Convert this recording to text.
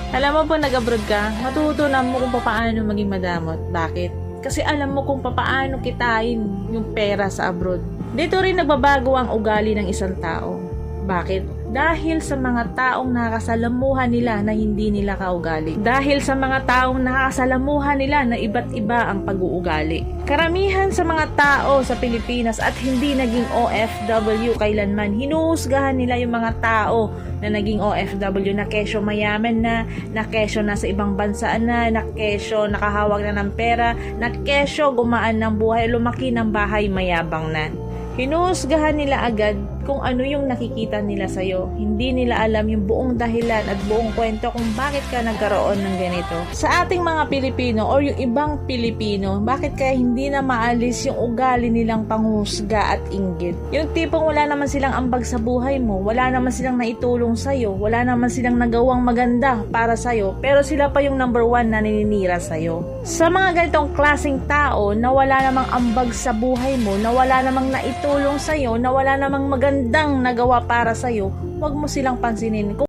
Alam mo po, nag-abroad ka, matutunan mo kung paano maging madamot. Bakit? Kasi alam mo kung paano kitain yung pera sa abroad. Dito rin nagbabago ang ugali ng isang tao. Bakit? Dahil sa mga taong nakakasalamuhan nila na hindi nila kaugali. Dahil sa mga taong nakakasalamuhan nila na iba't iba ang pag-uugali. Karamihan sa mga tao sa Pilipinas at hindi naging OFW kailanman, hinuhusgahan nila yung mga tao na naging OFW na kesyo mayaman na kesyo nasa ibang bansa na kesyo nakahawak na ng pera, na kesyo gumaan ng buhay, lumaki ng bahay, mayabang na. Hinuhusgahan nila agad kung ano yung nakikita nila sa'yo. Hindi nila alam yung buong dahilan at buong kwento kung bakit ka nagkaroon ng ganito. Sa ating mga Pilipino or yung ibang Pilipino, bakit kaya hindi na maalis yung ugali nilang panghusga at inggit? Yung tipong wala naman silang ambag sa buhay mo, wala naman silang naitulong sa'yo, wala naman silang nagawang maganda para sa'yo, pero sila pa yung number one na naninira sa'yo. Sa mga ganitong klaseng tao na wala namang ambag sa buhay mo, na wala namang naitulong sa'yo, na wala namang magandang nagawa para sa'yo, huwag mo silang pansinin.